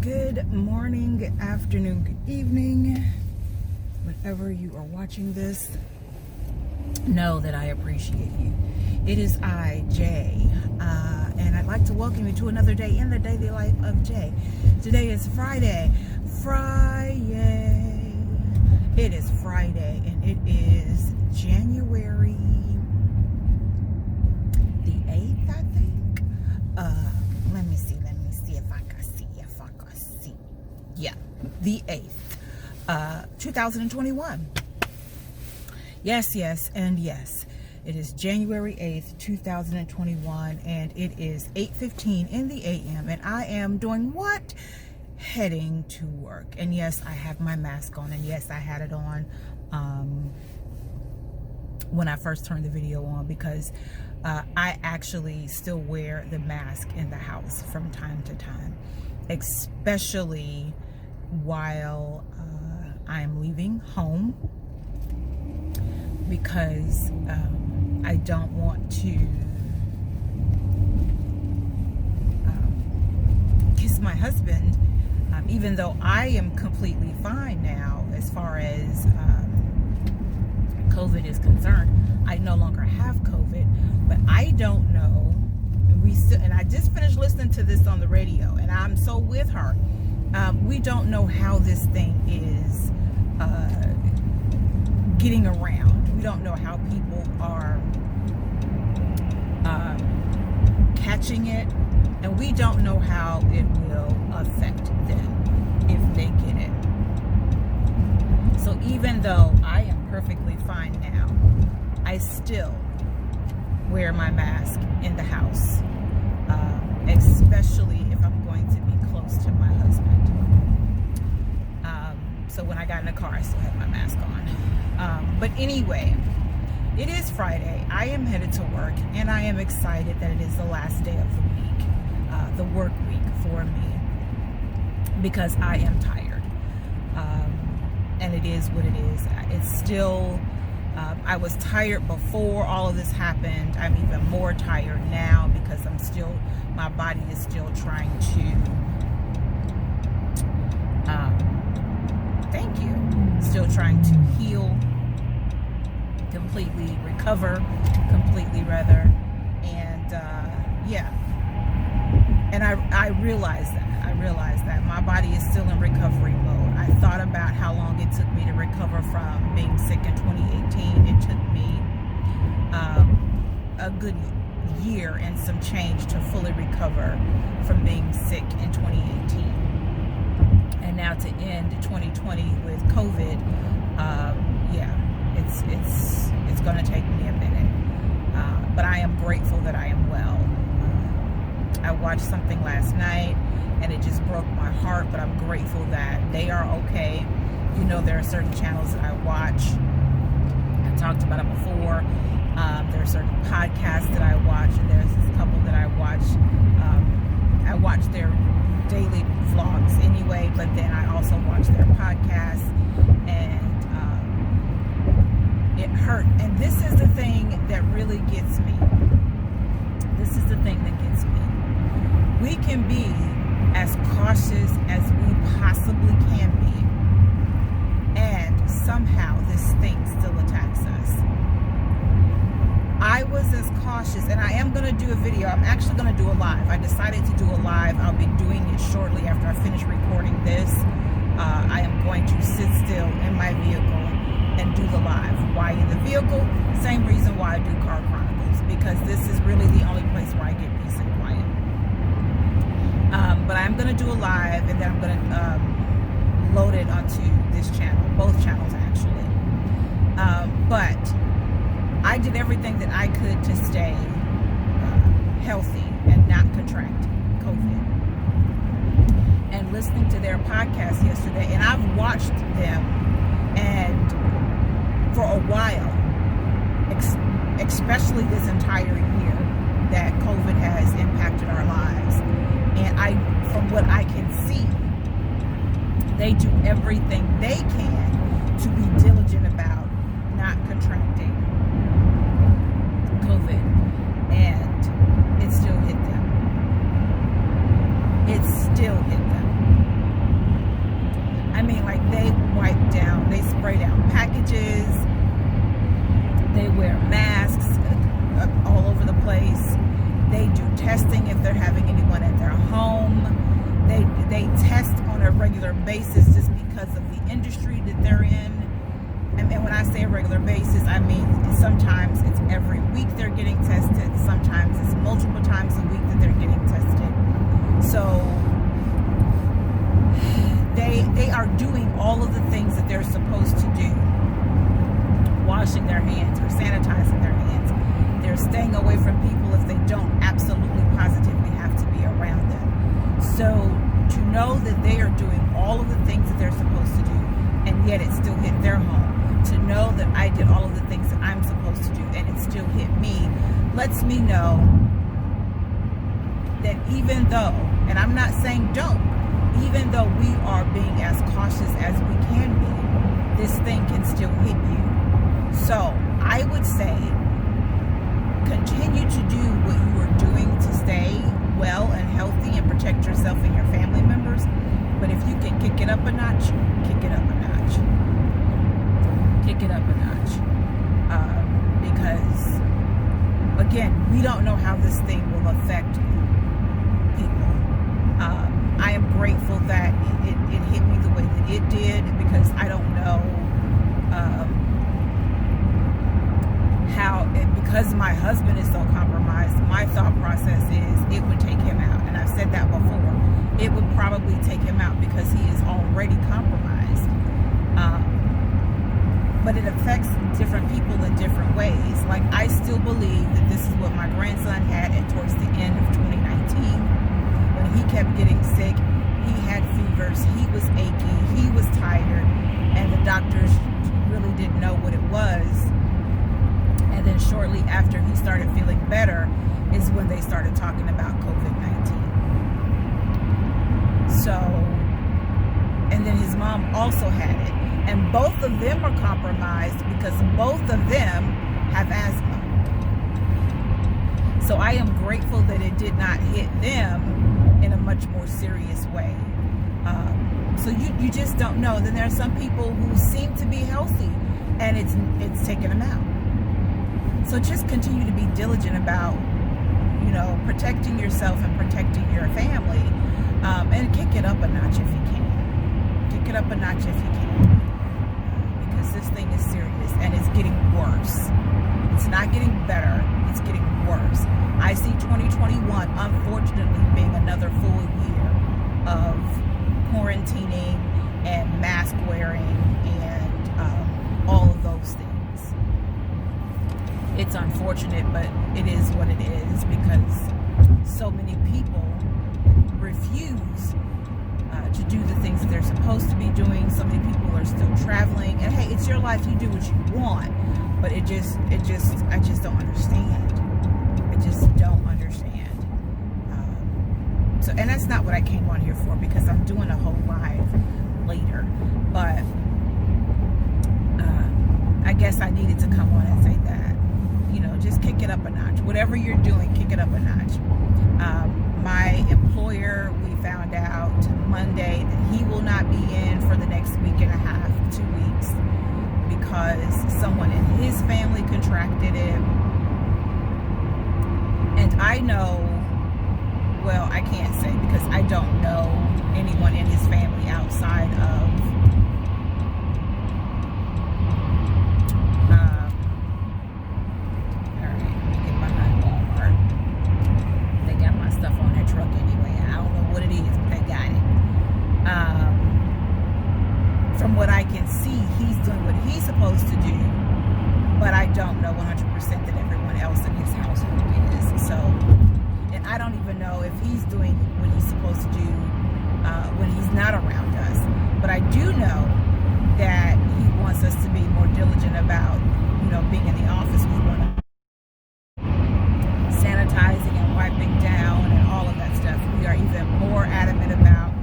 Good morning, good afternoon, good evening. Whenever you are watching this, know that I appreciate you. It is I, Jay, and I'd like to welcome you to another day in the daily life of Jay. Today is Friday. It is Friday, and it is January the 8th, I think. Let me see if I can see. Yeah, the 8th, 2021. Yes, and yes. It is January 8th, 2021, and it is 8:15 in the a.m., and I am doing what? Heading to work. And yes, I have my mask on, and yes, I had it on when I first turned the video on, because I actually still wear the mask in the house from time to time, especially while I am leaving home, because I don't want to kiss my husband, even though I am completely fine now as far as COVID is concerned. I no longer have COVID, but I don't know. And I just finished listening to this on the radio, and I'm so with her. We don't know how this thing is getting around. We don't know how people are catching it, and we don't know how it will affect them if they get it. So even though I am perfectly fine now, I still wear my mask in the house, especially if I'm going to be close to my husband. So when I got in the car, I still had my mask on. But anyway, it is Friday. I am headed to work, and I am excited that it is the last day of the week, the work week for me, because I am tired. And it is what it is. It's still, I was tired before all of this happened. I'm even more tired now because my body is still trying to, still trying to heal completely, recover completely rather. And yeah, and I realized that my body is still in recovery mode. I thought about how long it took me to recover from being sick in 2018. It took me a good year and some change to fully recover from being sick in 2018. And now to end 2020 with COVID, it's going to take me a minute. But I am grateful that I am well. I watched something last night, and it just broke my heart, but I'm grateful that they are okay. You know, there are certain channels that I watch. I talked about it before. There are certain podcasts that I watch, and there's this couple that I watch. I watch their daily vlogs anyway, but then I also watch their podcasts, and it hurt. And this is the thing that really gets me. This is the thing that gets me. We can be as cautious as we possibly can be, and somehow this thing still attacks us. I was as cautious, and I am going to do a video. I'm actually going to do a live. I decided to do a live. I'll be doing it shortly after I finish recording this. I am going to sit still in my vehicle and do the live. Why in the vehicle? Same reason why I do Car Chronicles, because this is really the only place where I get peace and quiet. But I'm going to do a live, and then I'm going to load it onto this channel, both channels actually. But I did everything that I could to stay healthy and not contract COVID. And listening to their podcast yesterday, and I've watched them, and for a while, especially this entire year that COVID has impacted our lives. And from what I can see, they do everything they can to be diligent about not contracting COVID, and it still hit them. It still hit them. workplace. They do testing if they're having anyone at their home. They test on a regular basis just because of the industry that they're in. And when I say a regular basis, I mean sometimes it's every week they're getting tested. Sometimes it's multiple times a week that they're getting tested. So they are doing all of the things that they're supposed to do. Washing their hands or sanitizing their hands. They're staying away from people if they don't absolutely positively have to be around them. So to know that they are doing all of the things that they're supposed to do, and yet it still hit their home. To know that I did all of the things that I'm supposed to do and it still hit me, lets me know that even though, and I'm not saying don't, even though we are being as cautious as we can be, this thing can still hit you. So I would say continue to do what you are doing to stay well and healthy and protect yourself and your family members. But if you can kick it up a notch, kick it up a notch. Kick it up a notch. Because, again, we don't know how this thing will affect people. I am grateful that it hit me the way that it did, because I don't know because my husband is so compromised, my thought process is it would take him out. And I've said that before. It would probably take him out because he is already compromised. But it affects different people in different ways. Like, I still believe that this is what my grandson had towards the end of 2019. When he kept getting sick, he had fevers, he was achy, he was tired, and the doctors really didn't know what it was. And then shortly after he started feeling better is when they started talking about COVID-19. So, and then his mom also had it. And both of them are compromised because both of them have asthma. So I am grateful that it did not hit them in a much more serious way. So you just don't know. Then there are some people who seem to be healthy and it's taken them out. So just continue to be diligent about, protecting yourself and protecting your family, and kick it up a notch if you can. Kick it up a notch if you can. Because this thing is serious and it's getting worse. It's not getting better, it's getting worse. I see 2021, unfortunately, being another full year of quarantining and mask wearing and all of those things. It's unfortunate, but it is what it is, because so many people refuse to do the things that they're supposed to be doing. So many people are still traveling, and hey, it's your life, you do what you want, but I just don't understand. I just don't understand. So, and that's not what I came on here for, because I'm doing a whole live later, but I guess I needed to come on and say that. Just kick it up a notch. Whatever you're doing, kick it up a notch. My employer, we found out Monday that he will not be in for the next week and a half, 2 weeks, because someone in his family contracted it. And I know, well, I can't say because I don't know anyone in his family outside of from what I can see, he's doing what he's supposed to do, but I don't know 100% that everyone else in his household is. So, and I don't even know if he's doing what he's supposed to do when he's not around us. But I do know that he wants us to be more diligent about, being in the office with one another, sanitizing and wiping down and all of that stuff. We are even more adamant about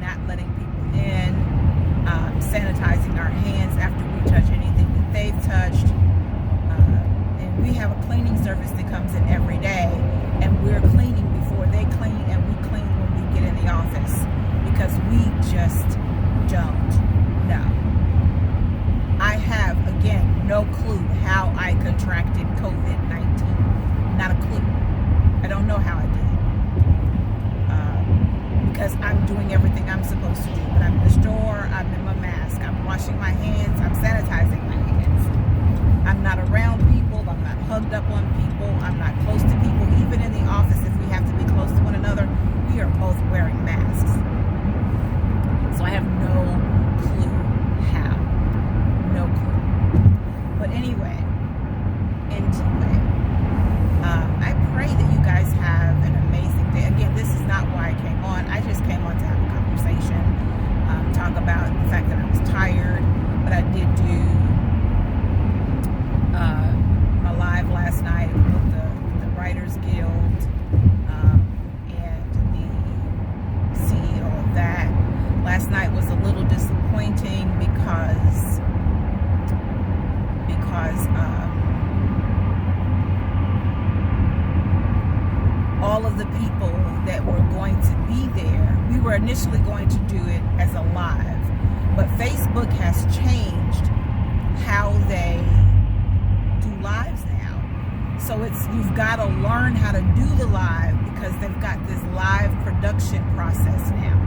not letting people in. Sanitizing our hands after we touch anything that they've touched. And we have a cleaning service that comes in every day, and we're cleaning before they clean, and we clean when we get in the office, because we just don't know. I have, again, no clue how I contracted COVID-19. supposed to do. But I'm in the store, I'm in my mask, I'm washing my hands, I'm sanitizing my hands. I'm not around people, I'm not hugged up on people, I'm not close to people. Even in the office, if we have to be close to one another, we are both wearing masks. So I have no clue how. No clue. But anyway, I pray that you guys have an amazing day. Again, this is not why I came on. I just came on to have a conversation, talk about the fact that I was tired. But I did do my live last night with the Writers Guild and the CEO of that. Last night was a little disappointing because all of the people that were going to be there, we were initially going to do it as a live, but Facebook has changed how they do lives now. So you've got to learn how to do the live because they've got this live production process now.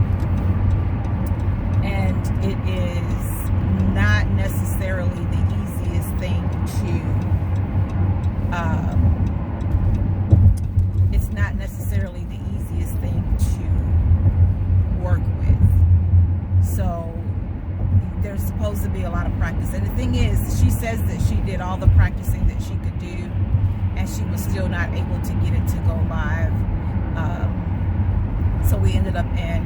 And it is not necessarily the easiest thing to work with. So there's supposed to be a lot of practice. And the thing is, she says that she did all the practicing that she could do, and she was still not able to get it to go live. So we ended up in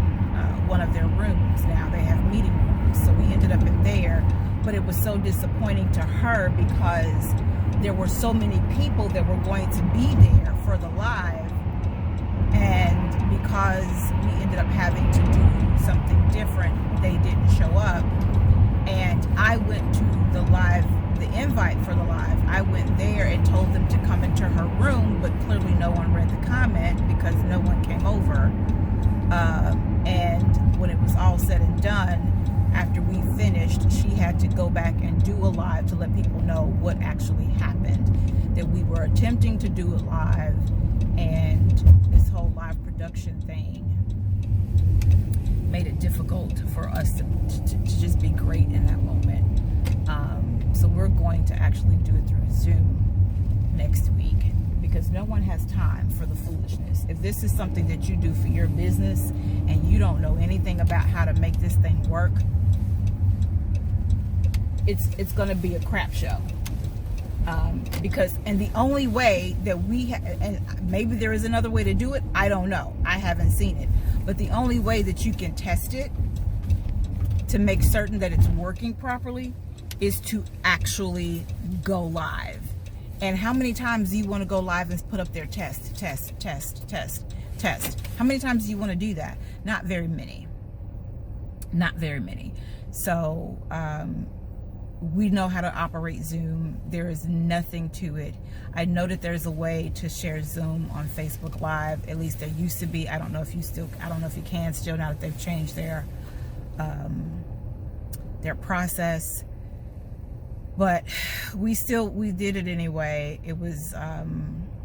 one of their rooms. Now they have meeting rooms, so we ended up in there. But it was so disappointing to her because there were so many people that were going to be there for the live, and because we ended up having to do something different, they didn't show up. And I went to the live, the invite for the live, I went there and told them to come into her room, but clearly no one read the comment because no one came over. And when it was all said and done, after we finished, she had to go back and do a live to let people know what actually happened, that we were attempting to do it live, and this whole live production thing made it difficult for us to just be great in that moment. So we're going to actually do it through Zoom next week because no one has time for the foolishness. If this is something that you do for your business and you don't know anything about how to make this thing work, it's going to be a crap show. And the only way that and maybe there is another way to do it, I don't know, I haven't seen it, but the only way that you can test it to make certain that it's working properly is to actually go live. And how many times do you want to go live and put up their test? How many times do you want to do that? Not very many. So we know how to operate Zoom. There is nothing to it. I know that there's a way to share Zoom on Facebook Live. At least there used to be. I don't know if you can still, now that they've changed their process. But we did it anyway. It was,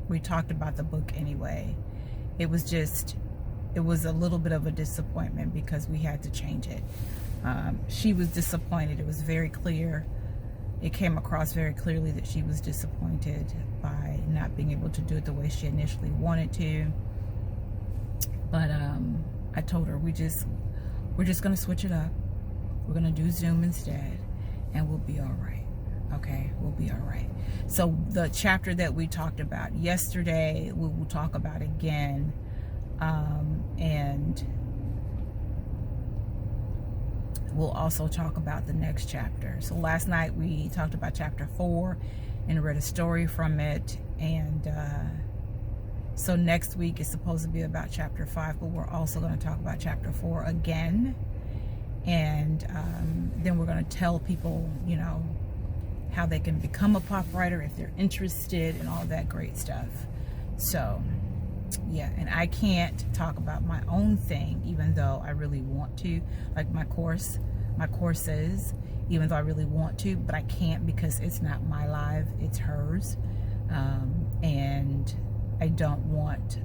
we talked about the book anyway. It was a little bit of a disappointment because we had to change it. She was disappointed. It was very clear. It came across very clearly that she was disappointed by not being able to do it the way she initially wanted to. But I told her we're just going to switch it up. We're going to do Zoom instead, and we'll be all right. Okay, we'll be all right. So the chapter that we talked about yesterday, we will talk about again, and we'll also talk about the next chapter. So last night we talked about chapter 4 and read a story from it, and so next week is supposed to be about chapter 5, but we're also going to talk about chapter 4 again, and then we're going to tell people, you know, how they can become a pop writer if they're interested and all that great stuff. So yeah, and I can't talk about my own thing even though I really want to, like my courses, even though I really want to, but I can't because it's not my live, it's hers, and I don't want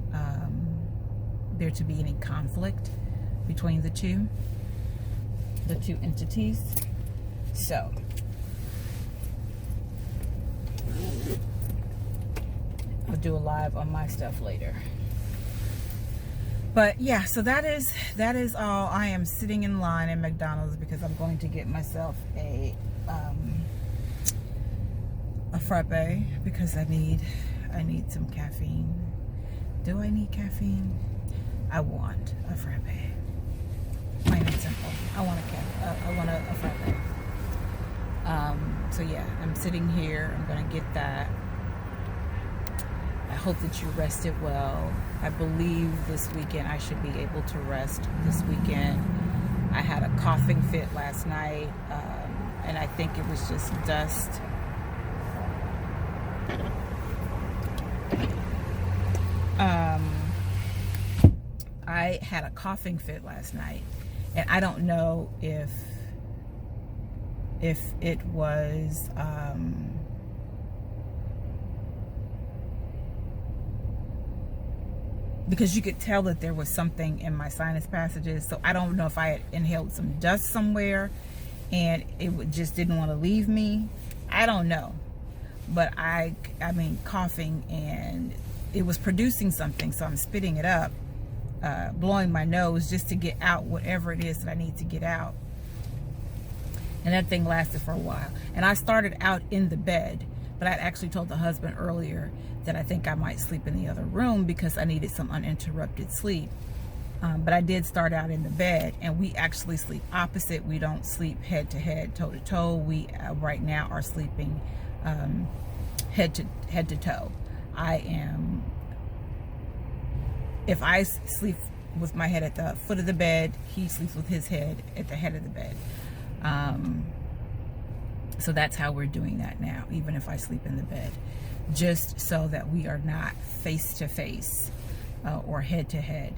there to be any conflict between the two. the two entities. So I'll do a live on my stuff later. But yeah, so that is all. I am sitting in line at McDonald's because I'm going to get myself a frappe because I need some caffeine. Do I need caffeine? I want a frappe. Plain and simple. I want a frappe. So yeah, I'm sitting here. I'm gonna get that. I hope that you rested well. I believe this weekend I should be able to rest this weekend. I had a coughing fit last night, and I think it was just dust. I had a coughing fit last night, and I don't know if it was because you could tell that there was something in my sinus passages. So I don't know if I had inhaled some dust somewhere and it just didn't want to leave me. I don't know, but I mean coughing, and it was producing something, so I'm spitting it up, blowing my nose just to get out whatever it is that I need to get out. And that thing lasted for a while. And I started out in the bed, but I'd actually told the husband earlier that I think I might sleep in the other room because I needed some uninterrupted sleep. But I did start out in the bed, and we actually sleep opposite. We don't sleep head to head, toe to toe. We right now are sleeping head to toe. If I sleep with my head at the foot of the bed, he sleeps with his head at the head of the bed. So that's how we're doing that now, even if I sleep in the bed, just so that we are not face to face or head to head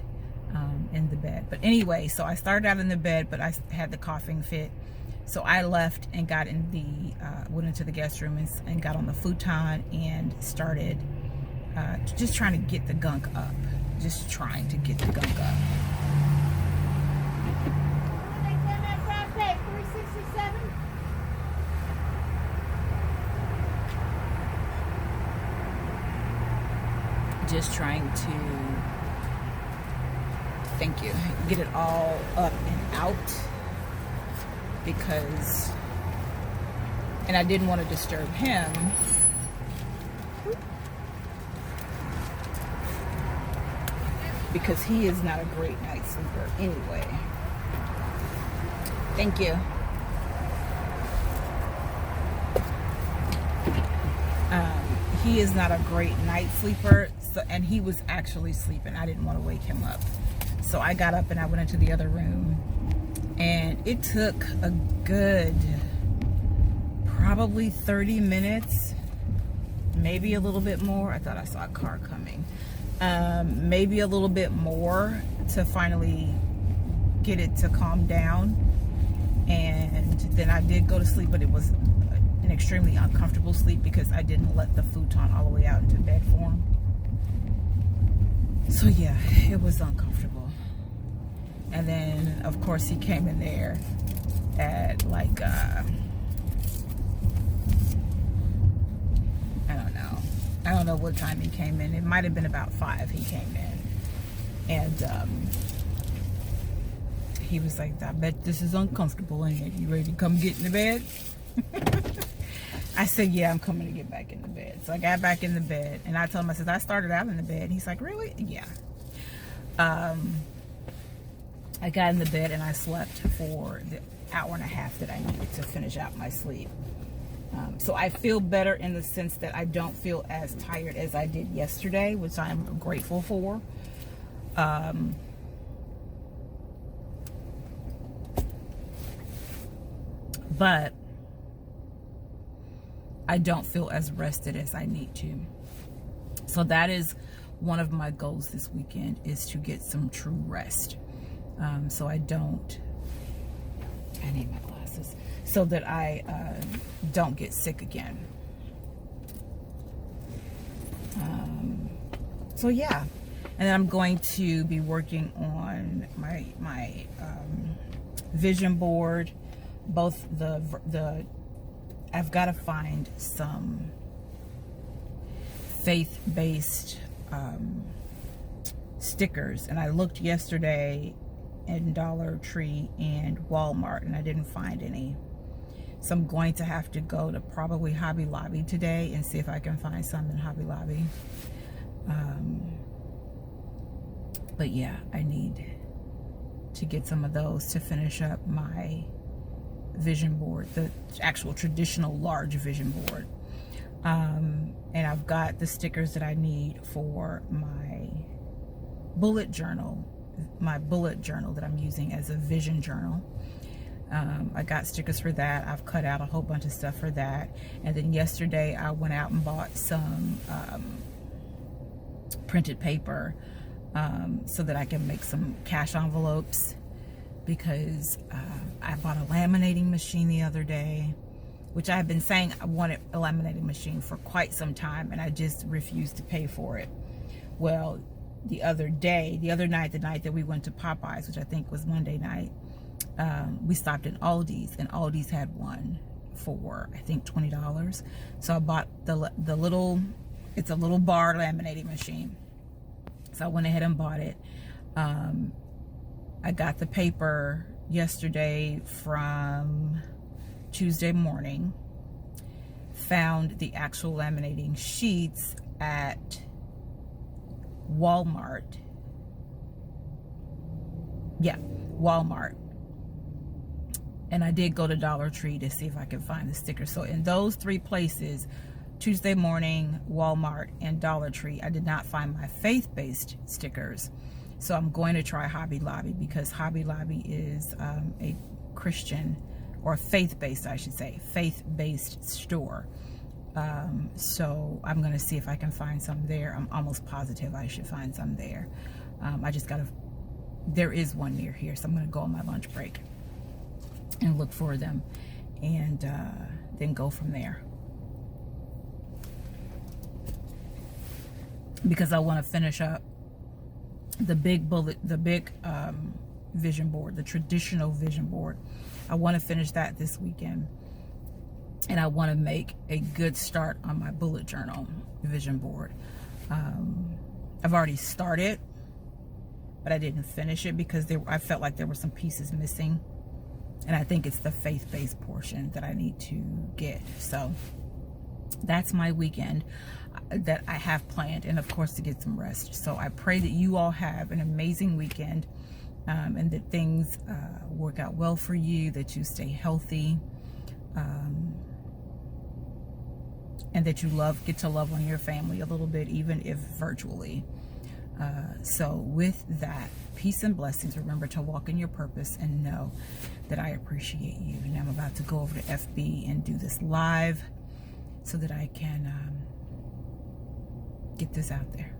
in the bed. But anyway, so I started out in the bed, but I had the coughing fit. So I left and got in went into the guest room and got on the futon and started just trying to get the gunk up. Just trying to get the gunk up. Just trying to, thank you, get it all up and out because, and I didn't want to disturb him. Because he is not a great night sleeper anyway. Thank you. He is not a great night sleeper, so, and he was actually sleeping. I didn't want to wake him up. So I got up and I went into the other room, and it took a good probably 30 minutes, maybe a little bit more. I thought I saw a car coming. Maybe a little bit more to finally get it to calm down. And then I did go to sleep, but it was an extremely uncomfortable sleep because I didn't let the futon all the way out into bed form. So yeah, it was uncomfortable. And then of course he came in there at like I don't know what time he came in. It might have been about 5 he came in. And he was like, I bet this is uncomfortable, ain't it? You ready to come get in the bed? I said, yeah, I'm coming to get back in the bed. So I got back in the bed, and I told him, I said, I started out in the bed. And he's like, really? Yeah. I got in the bed and I slept for the hour and a half that I needed to finish out my sleep. So I feel better in the sense that I don't feel as tired as I did yesterday, which I'm grateful for. But I don't feel as rested as I need to. So that is one of my goals this weekend, is to get some true rest. So I need my glasses, so that I don't get sick again. So yeah, and then I'm going to be working on my vision board, both the I've got to find some faith-based stickers, and I looked yesterday in Dollar Tree and Walmart, and I didn't find any. So I'm going to have to go to probably Hobby Lobby today and see if I can find some in Hobby Lobby. But yeah, I need to get some of those to finish up my vision board, the actual traditional large vision board. And I've got the stickers that I need for my bullet journal that I'm using as a vision journal. I got stickers for that. I've cut out a whole bunch of stuff for that. And then yesterday I went out and bought some printed paper so that I can make some cash envelopes, because I bought a laminating machine the other day, which I've been saying I wanted a laminating machine for quite some time, and I just refused to pay for it. Well, the other night, the night that we went to Popeyes, which I think was Monday night, we stopped at Aldi's, and Aldi's had one for, I think, $20. So I bought the little, it's a little bar laminating machine. So I went ahead and bought it. I got the paper yesterday from Tuesday morning. Found the actual laminating sheets at Walmart. Yeah, Walmart. And I did go to Dollar Tree to see if I could find the sticker. So in those three places, Tuesday morning, Walmart, and Dollar Tree, I did not find my faith-based stickers. So I'm going to try Hobby Lobby, because Hobby Lobby is a Christian, or faith-based, I should say, faith-based store. So I'm going to see if I can find some there. I'm almost positive I should find some there. I just got to, there is one near here, so I'm going to go on my lunch break and look for them, and then go from there. Because I want to finish up the big vision board, the traditional vision board. I want to finish that this weekend, and I want to make a good start on my bullet journal vision board. I've already started, but I didn't finish it because I felt like there were some pieces missing, and I think it's the faith-based portion that I need to get. So that's my weekend that I have planned, and of course to get some rest. So I pray that you all have an amazing weekend, and that things work out well for you, that you stay healthy, and that you get to love on your family a little bit, even if virtually. So with that, peace and blessings. Remember to walk in your purpose, and know that I appreciate you. And I'm about to go over to FB and do this live so that I can get this out there.